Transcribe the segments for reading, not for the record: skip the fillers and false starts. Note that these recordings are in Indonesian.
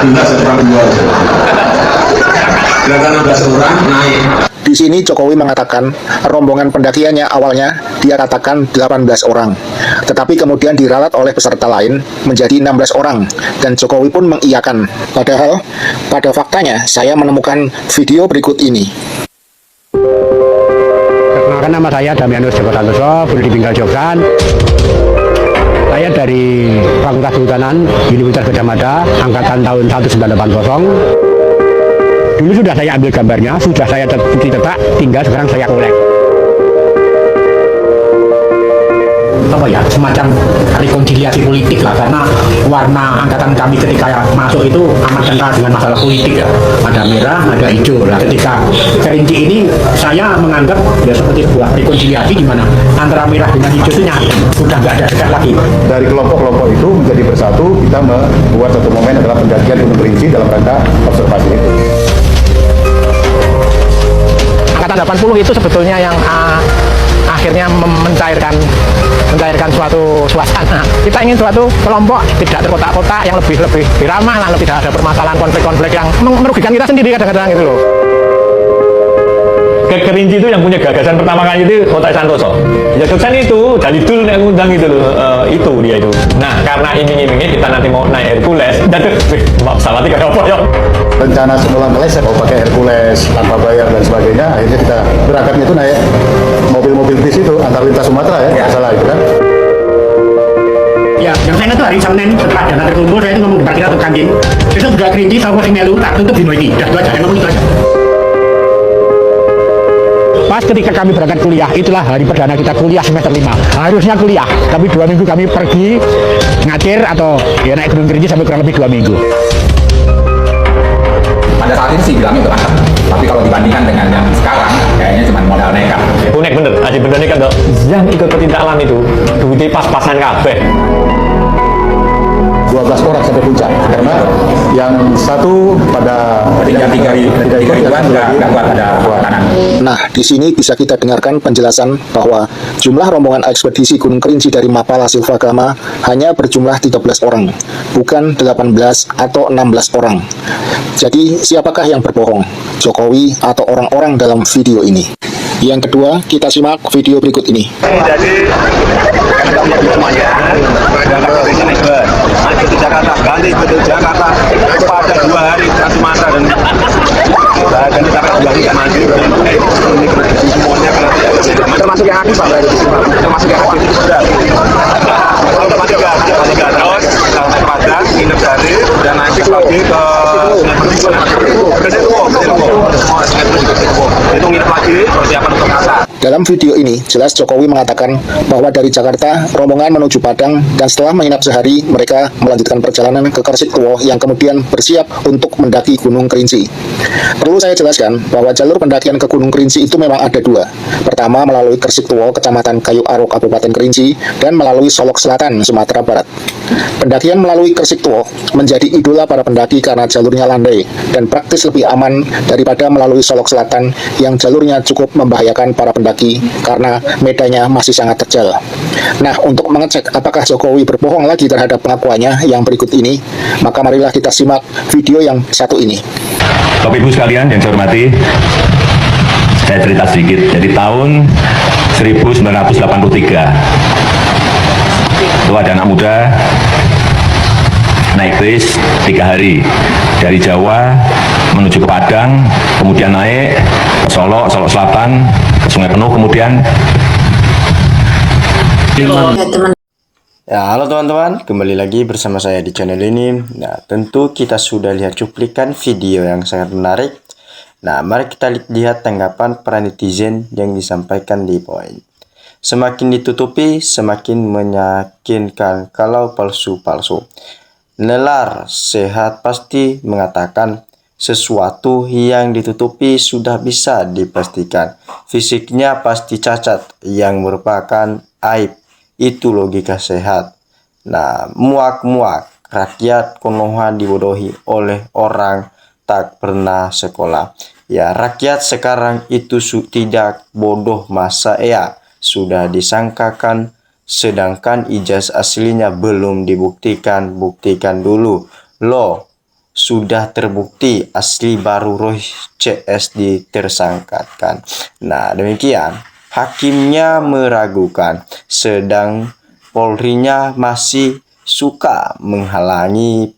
16 orang penjual. Gerakan 16 orang naik. Di sini Jokowi mengatakan rombongan pendakiannya awalnya dia katakan 18 orang. Tetapi kemudian diralat oleh peserta lain menjadi 16 orang dan Jokowi pun mengiyakan. Padahal pada faktanya saya menemukan video berikut ini. Perkenalkan, nama saya Damianus Joko Santoso, kuliah di Bingkai Jogja. Saya dari Fakultas Kehutanan Universitas Gadjah Mada, angkatan tahun 1980. Dulu sudah saya ambil gambarnya, sudah saya cetak, tinggal sekarang saya kolek. Apa ya, semacam rekonsiliasi politik lah, karena warna angkatan kami ketika masuk itu amat kental dengan masalah politik ya. Ada merah, ada hijau. Nah, ketika Kerinci ini saya menganggap ya seperti sebuah rekonsiliasi di mana antara merah dengan hijau itu nyatu, sudah nggak ada dekat lagi. Dari kelompok-kelompok itu menjadi bersatu, kita membuat satu momen adalah pendakian Gunung Kerinci dalam rangka observasi itu. Angkatan 80 itu sebetulnya yang akhirnya mencairkan suatu suasana. Kita ingin suatu kelompok tidak terkotak-kotak, yang lebih ramah, lalu tidak ada permasalahan konflik-konflik yang merugikan kita sendiri kadang-kadang itu loh. Ke Kerinci itu yang punya gagasan pertama kali itu Kota Santoso. Ya Jogja itu dari dulu yang ngundang itu loh, itu dia itu. Nah karena iming-imingnya kita nanti mau naik Hercules, dan pesawatnya kayak apa ya? Rencana semula meleset mau pakai Hercules tanpa bayar dan sebagainya, akhirnya kita berangkatnya itu naik mobil-mobil bis itu antar lintas Sumatera ya, salah itu kan. Ya, yang saya ingat itu hari Senin setelah dana terkumpul, saya itu ngomong di parkir atau kantin. Itu sudah Kerinci, tahu sing melu, tak tutup di ini. Sudah 2 jam, ngomong itu aja. Pas ketika kami berangkat kuliah, itulah hari perdana kita kuliah semester 5. Harusnya kuliah, tapi 2 minggu kami pergi ngakir atau ya naik Gunung Kerinci sampai kurang lebih 2 minggu. Pada saat itu sih bilangnya itu mantap, tapi kalau dibandingkan dengan yang sekarang, kayaknya cuma modal nekat. Unek bener, aja bener nih kan dok. Yang ikut pecinta alam itu duitnya pas-pasan kabeh. 12 orang sampai puncak, karena yang satu pada Ketika tiga ribuan nggak kuat ada kanan. Nah, di sini bisa kita dengarkan penjelasan bahwa jumlah rombongan ekspedisi Gunung Kerinci dari Mapala Silvagama hanya berjumlah 13 orang, bukan 18 atau 16 orang. Jadi, siapakah yang berbohong? Jokowi atau orang-orang dalam video ini? Yang kedua, kita simak video berikut ini. Jadi, semuanya berangkat dari sini maju ke Jakarta, ganti ke Jakarta pada 2 hari Trans Sumatera dan kita akan 2 hari maju ini produksi semuanya termasuk yang aktif Pak, termasuk yang aktif itu sudah masih gak terus sampai Padang, nginep sehari dan nanti lagi ke itu nginep lagi persiapan untuk asar. Dalam video ini, jelas Jokowi mengatakan bahwa dari Jakarta, rombongan menuju Padang, dan setelah menginap sehari, mereka melanjutkan perjalanan ke Kersiktuwo yang kemudian bersiap untuk mendaki Gunung Kerinci. Perlu saya jelaskan bahwa jalur pendakian ke Gunung Kerinci itu memang ada 2. Pertama, melalui Kersiktuwo, Kecamatan Kayu Aro, Kabupaten Kerinci, dan melalui Solok Selatan, Sumatera Barat. Pendakian melalui Kersiktuwo menjadi idola para pendaki karena jalurnya landai dan praktis lebih aman daripada melalui Solok Selatan yang jalurnya cukup membahayakan para pendaki karena medannya masih sangat terjal. Nah, untuk mengecek apakah Jokowi berbohong lagi terhadap pengakuannya yang berikut ini, maka marilah kita simak video yang satu ini. Bapak Ibu sekalian yang saya hormati, saya cerita sedikit. Jadi tahun 1983 itu ada anak muda naik bis 3 hari dari Jawa menuju ke Padang, kemudian naik ke Solok Selatan, ke Sungai Penuh, kemudian ya, halo teman-teman, kembali lagi bersama saya di channel ini. Nah, tentu kita sudah lihat cuplikan video yang sangat menarik. Nah, mari kita lihat tanggapan para netizen yang disampaikan di poin. Semakin ditutupi, semakin meyakinkan kalau palsu-palsu. Nelar Sehat pasti mengatakan sesuatu yang ditutupi sudah bisa dipastikan. Fisiknya pasti cacat yang merupakan aib. Itu logika sehat. Nah, muak-muak. Rakyat Konoha dibodohi oleh orang tak pernah sekolah. Ya, rakyat sekarang itu tidak bodoh masa ya. Sudah disangkakan, sedangkan ijazah aslinya belum dibuktikan. Buktikan dulu. Loh, sudah terbukti asli baru Roy CS ditersangkakan. Nah, demikian. Hakimnya meragukan, sedang Polrinya masih suka menghalangi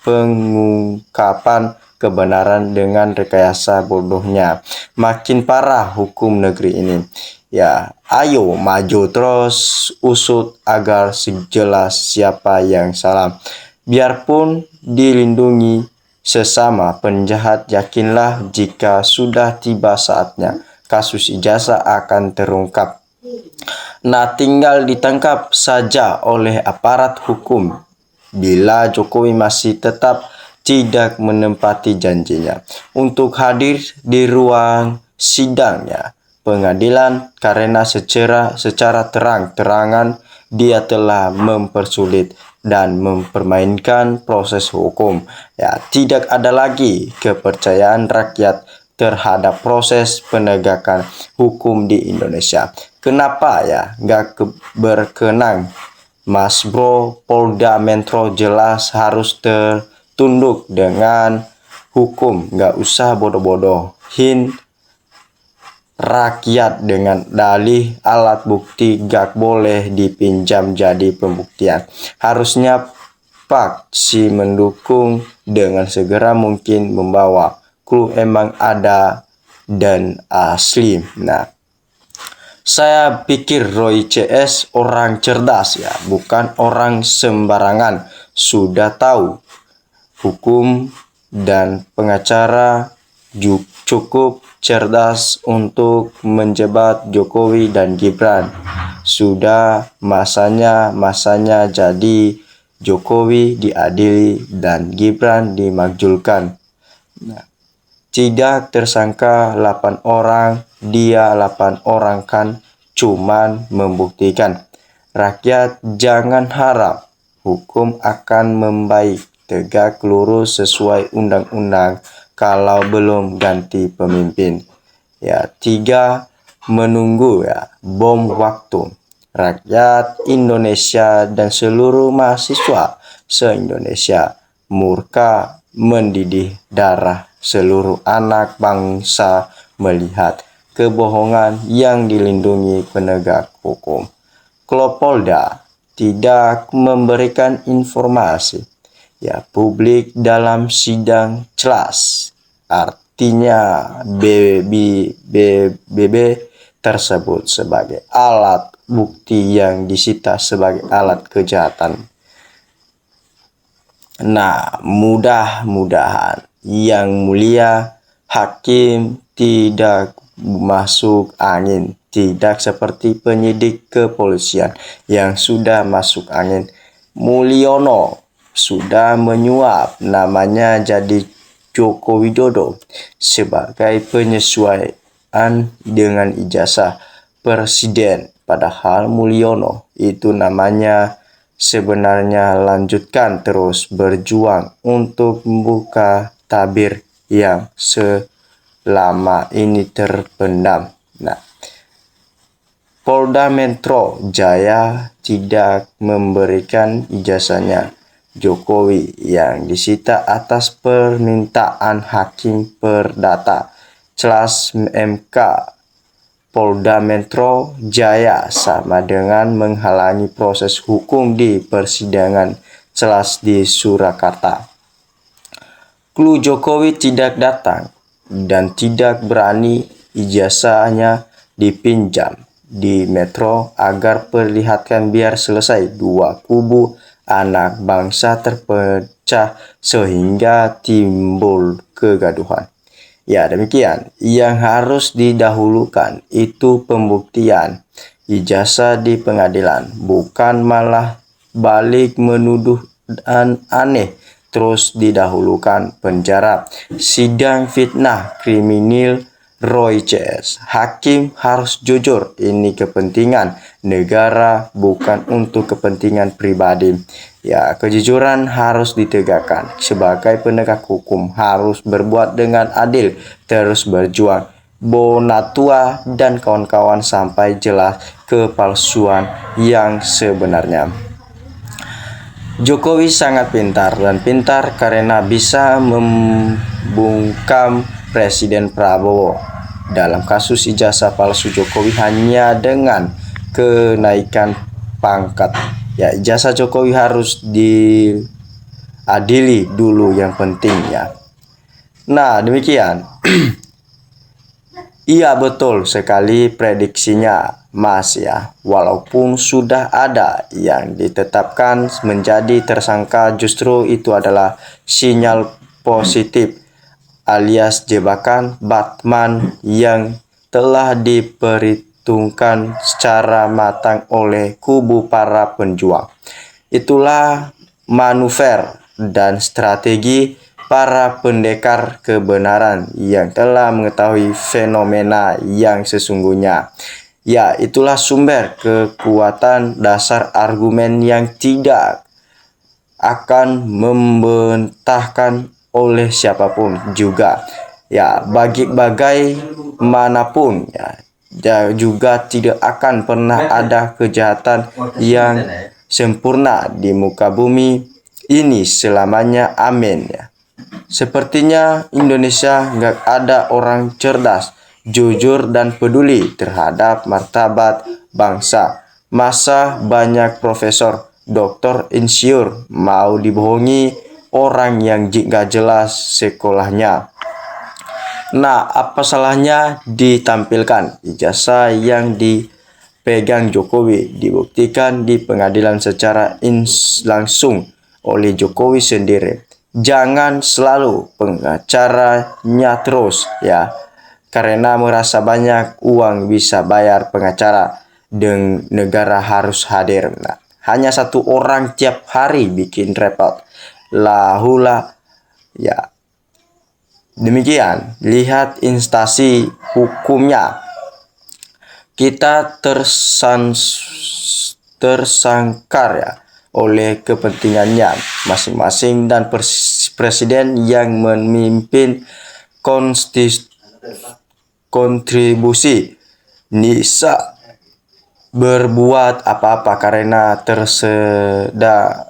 pengungkapan kebenaran dengan rekayasa bodohnya. Makin parah hukum negeri ini. Ya, ayo maju terus, usut agar jelas siapa yang salah. Biarpun dilindungi sesama penjahat, yakinlah jika sudah tiba saatnya kasus ijazah akan terungkap. Nah, tinggal ditangkap saja oleh aparat hukum bila Jokowi masih tetap tidak menempati janjinya untuk hadir di ruang sidangnya pengadilan, karena secara terang-terangan dia telah mempersulit dan mempermainkan proses hukum. Ya, tidak ada lagi kepercayaan rakyat terhadap proses penegakan hukum di Indonesia. Kenapa ya nggak berkenang, Mas Bro? Polda Metro jelas harus tertunduk dengan hukum, nggak usah bodoh-bodohin rakyat dengan dalih alat bukti gak boleh dipinjam jadi pembuktian. Harusnya Pak si mendukung dengan segera mungkin membawa clue emang ada dan asli. Nah, saya pikir Roy CS orang cerdas ya, bukan orang sembarangan. Sudah tahu hukum dan pengacara cukup cerdas untuk menjebat Jokowi dan Gibran. Sudah masanya jadi Jokowi diadili dan Gibran dimakzulkan. Nah, tidak tersangka 8 orang, dia 8 orang kan cuman membuktikan. Rakyat jangan harap hukum akan membaik tegak lurus sesuai undang-undang kalau belum ganti pemimpin. Ya, 3, menunggu ya bom waktu. Rakyat Indonesia dan seluruh mahasiswa se-Indonesia murka mendidih darah seluruh anak bangsa melihat kebohongan yang dilindungi penegak hukum. Polda tidak memberikan informasi ya publik dalam sidang jelas. Artinya BB tersebut sebagai alat bukti yang disita sebagai alat kejahatan. Nah, mudah-mudahan yang mulia hakim tidak masuk angin, tidak seperti penyidik kepolisian yang sudah masuk angin. Mulyono sudah menyuap namanya jadi Joko Widodo sebagai penyesuaian dengan ijazah presiden, padahal Mulyono itu namanya sebenarnya lanjutkan terus berjuang untuk membuka tabir yang selama ini terpendam. Nah, Polda Metro Jaya tidak memberikan ijazahnya Jokowi yang disita atas permintaan Hakim Perdata. Celas MK Polda Metro Jaya sama dengan menghalangi proses hukum di persidangan celas di Surakarta. Clue Jokowi tidak datang dan tidak berani ijazahnya dipinjam di Metro agar perlihatkan biar selesai. Dua kubu anak bangsa terpecah sehingga timbul kegaduhan. Ya, demikian. Yang harus didahulukan itu pembuktian ijazah di pengadilan, bukan malah balik menuduh dan aneh. Terus didahulukan penjara, sidang fitnah kriminal Roy CS. Hakim harus jujur, ini kepentingan negara bukan untuk kepentingan pribadi. Ya, kejujuran harus ditegakkan. Sebagai penegak hukum harus berbuat dengan adil, terus berjuang. Bonatua dan kawan-kawan sampai jelas kepalsuan yang sebenarnya. Jokowi sangat pintar dan pintar karena bisa membungkam Presiden Prabowo. Dalam kasus ijazah palsu Jokowi hanya dengan kenaikan pangkat. Ya, ijazah Jokowi harus diadili dulu yang penting ya. Nah, demikian. Iya, betul sekali prediksinya Mas ya. Walaupun sudah ada yang ditetapkan menjadi tersangka, justru itu adalah sinyal positif alias jebakan Batman yang telah diperhitungkan secara matang oleh kubu para penjuang. Itulah manuver dan strategi para pendekar kebenaran yang telah mengetahui fenomena yang sesungguhnya. Ya, itulah sumber kekuatan dasar argumen yang tidak akan membantahkan oleh siapapun juga. Ya, bagaimanapun ya, juga tidak akan pernah ada kejahatan yang sempurna di muka bumi ini selamanya. Amin ya. Sepertinya Indonesia nggak ada orang cerdas, jujur dan peduli terhadap martabat bangsa. Masa banyak profesor, doktor, insinyur mau dibohongi orang yang nggak jelas sekolahnya. Nah, apa salahnya ditampilkan ijazah yang dipegang Jokowi dibuktikan di pengadilan secara langsung oleh Jokowi sendiri. Jangan selalu pengacaranya terus ya, karena merasa banyak uang bisa bayar pengacara dan negara harus hadir. Nah, hanya satu orang tiap hari bikin repot. Lahula ya. Demikian, lihat instansi hukumnya. Kita tersangkar ya oleh kepentingannya masing-masing dan presiden yang memimpin kontribusi bisa berbuat apa-apa karena tersedia.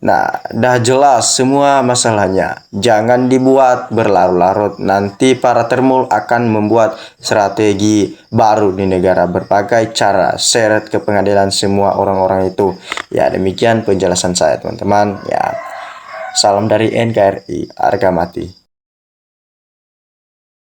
Nah, dah jelas semua masalahnya. Jangan dibuat berlarut-larut. Nanti para termul akan membuat strategi baru di negara, berbagai cara seret ke pengadilan semua orang-orang itu. Ya, demikian penjelasan saya teman-teman. Ya, salam dari NKRI, harga mati.